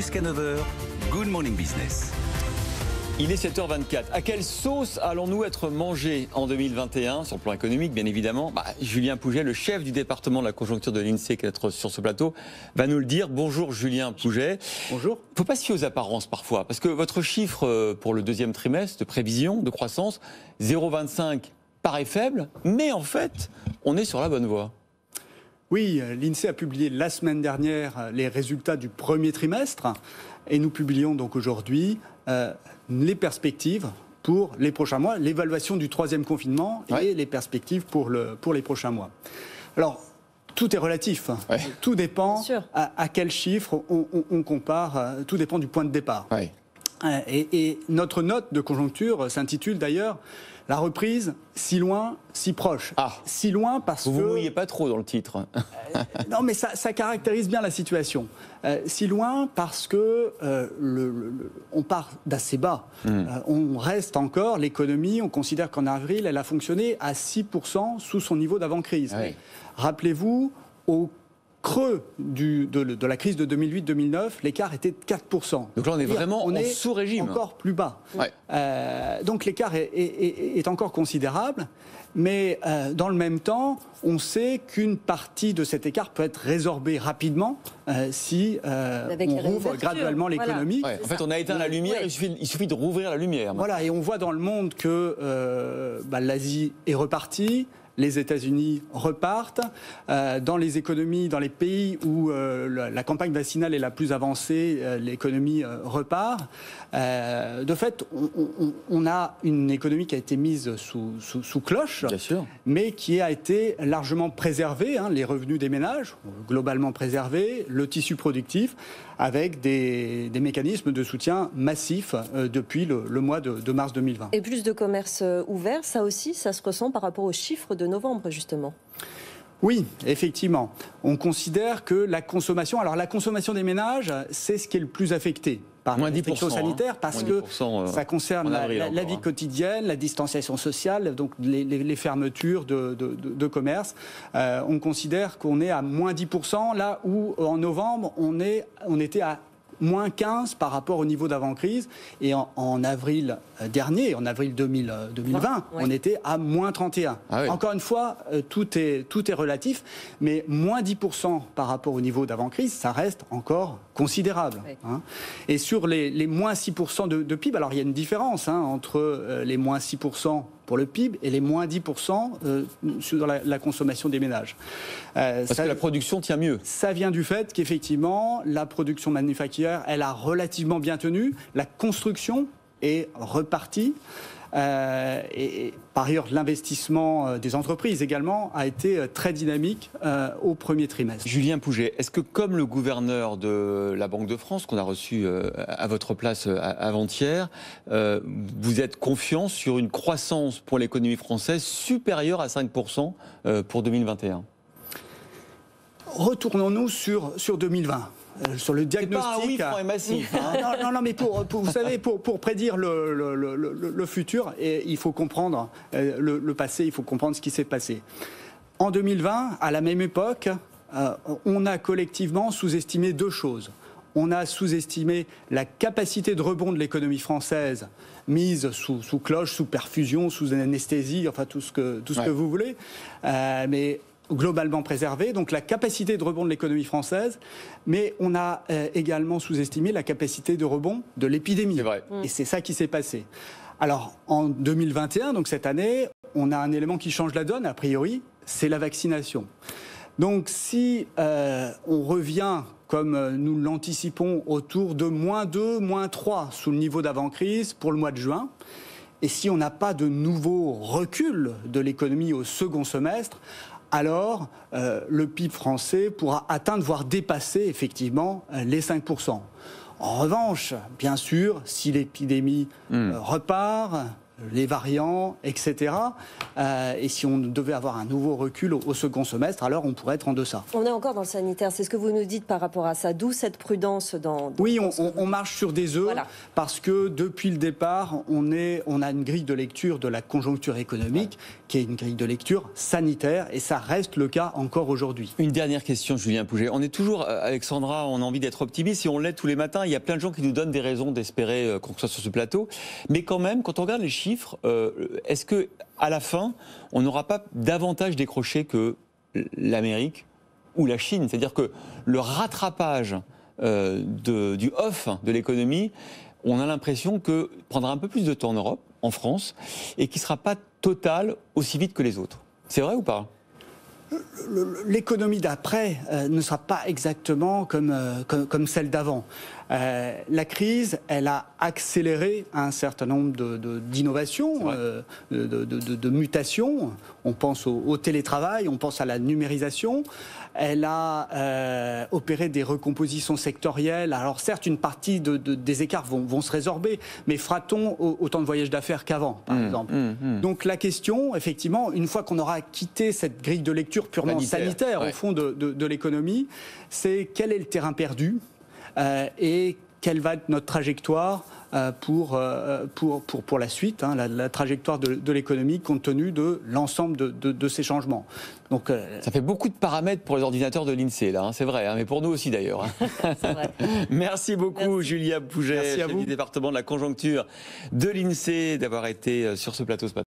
Jusqu'à 9h, Good Morning Business. Il est 7h24. À quelle sauce allons-nous être mangés en 2021, sur le plan économique, bien évidemment? Julien Pouget, le chef du département de la conjoncture de l'INSEE, qui est être sur ce plateau, va nous le dire. Bonjour Julien Pouget. Bonjour. Il ne faut pas se fier aux apparences parfois, parce que votre chiffre pour le deuxième trimestre de prévision, de croissance, 0,25 paraît faible, mais en fait, on est sur la bonne voie. Oui, l'INSEE a publié la semaine dernière les résultats du premier trimestre et nous publions donc aujourd'hui les perspectives pour les prochains mois, l'évaluation du troisième confinement et les perspectives pour les prochains mois. Alors, tout est relatif, tout dépend à quel chiffre on compare, tout dépend du point de départ. Et notre note de conjoncture s'intitule d'ailleurs « La reprise, si loin, si proche ». Si loin parce que... Vous ne vous mouillez pas trop dans le titre. Non, mais ça caractérise bien la situation. Si loin parce que on part d'assez bas. On reste encore, l'économie, on considère qu'en avril, elle a fonctionné à 6% sous son niveau d'avant-crise. Rappelez-vous, au creux de la crise de 2008-2009, l'écart était de 4%. Donc là, on est vraiment en sous-régime. Encore plus bas. Donc l'écart est encore considérable, mais dans le même temps, on sait qu'une partie de cet écart peut être résorbée rapidement si on rouvre graduellement l'économie. En fait, on a éteint la lumière, il suffit de rouvrir la lumière. Voilà, et on voit dans le monde que l'Asie est repartie. Les États-Unis repartent. Dans les économies, dans les pays où la campagne vaccinale est la plus avancée, l'économie repart. De fait, on a une économie qui a été mise sous cloche, mais qui a été largement préservée. Les revenus des ménages, globalement préservés, le tissu productif, avec des mécanismes de soutien massifs depuis le mois de mars 2020. Et plus de commerces ouverts, ça aussi, ça se ressent par rapport aux chiffres de novembre, justement. Oui, effectivement. On considère que la consommation des ménages, c'est ce qui est le plus affecté par les restrictions sanitaires, parce que ça concerne la vie quotidienne, la distanciation sociale, donc les fermetures de commerce. On considère qu'on est à moins 10%, là où en novembre, on était à moins 15 par rapport au niveau d'avant-crise. Et en avril dernier, en avril 2020, on était à moins 31. Encore une fois, tout est relatif, mais moins 10% par rapport au niveau d'avant-crise, ça reste encore considérable. Et sur les moins 6% de PIB, alors il y a une différence entre les moins 6% pour le PIB et les moins 10% sur la consommation des ménages. Parce que la production tient mieux. Ça vient du fait qu'effectivement, la production manufacturière, elle a relativement bien tenu. La construction est repartie. Et par ailleurs, l'investissement des entreprises également a été très dynamique au premier trimestre. Julien Pouget, est-ce que comme le gouverneur de la Banque de France, qu'on a reçu à votre place avant-hier, vous êtes confiant sur une croissance pour l'économie française supérieure à 5% pour 2021 ? Retournons-nous sur 2020. Sur le diagnostic. C'est pas un oui franc et massif. Non, mais vous savez, pour prédire le futur, il faut comprendre le passé, il faut comprendre ce qui s'est passé. En 2020, à la même époque, on a collectivement sous-estimé deux choses. On a sous-estimé la capacité de rebond de l'économie française, mise sous cloche, sous perfusion, sous anesthésie, enfin tout ce que vous voulez, mais globalement préservée, donc la capacité de rebond de l'économie française, mais on a également sous-estimé la capacité de rebond de l'épidémie. C'est vrai. Et c'est ça qui s'est passé. Alors, en 2021, donc cette année, on a un élément qui change la donne, a priori, c'est la vaccination. Donc, si on revient, comme nous l'anticipons, autour de -2, -3 sous le niveau d'avant-crise pour le mois de juin, et si on n'a pas de nouveau recul de l'économie au second semestre, alors le PIB français pourra atteindre, voire dépasser effectivement les 5%. En revanche, bien sûr, si l'épidémie repart, les variants, etc. Et si on devait avoir un nouveau recul au second semestre, alors on pourrait être en deçà. On est encore dans le sanitaire, c'est ce que vous nous dites par rapport à ça, d'où cette prudence Oui, on marche sur des œufs, voilà. Parce que depuis le départ, on a une grille de lecture de la conjoncture économique, qui est une grille de lecture sanitaire, et ça reste le cas encore aujourd'hui. Une dernière question, Julien Pouget. On est toujours, Alexandra, on a envie d'être optimiste, et on l'est tous les matins. Il y a plein de gens qui nous donnent des raisons d'espérer qu'on soit sur ce plateau. Mais quand même, quand on regarde les chiffres, est-ce que à la fin, on n'aura pas davantage décroché que l'Amérique ou la Chine? C'est-à-dire que le rattrapage du off de l'économie, on a l'impression que prendra un peu plus de temps en Europe, en France, et qui ne sera pas total aussi vite que les autres. C'est vrai ou pas ? L'économie d'après ne sera pas exactement comme celle d'avant. La crise, elle a accéléré un certain nombre d'innovations, de mutations. On pense au télétravail, on pense à la numérisation. Elle a opéré des recompositions sectorielles. Alors certes, une partie des écarts vont se résorber, mais fera-t-on autant de voyages d'affaires qu'avant, par exemple Donc la question, effectivement, une fois qu'on aura quitté cette grille de lecture purement sanitaire au fond de l'économie, c'est quel est le terrain perdu et quelle va être notre trajectoire pour la suite, la trajectoire de l'économie compte tenu de l'ensemble de ces changements. Donc, ça fait beaucoup de paramètres pour les ordinateurs de l'INSEE, là, c'est vrai, mais pour nous aussi d'ailleurs. C'est vrai. Merci beaucoup, Julia Pouget, chef du département de la conjoncture de l'INSEE, d'avoir été sur ce plateau ce matin.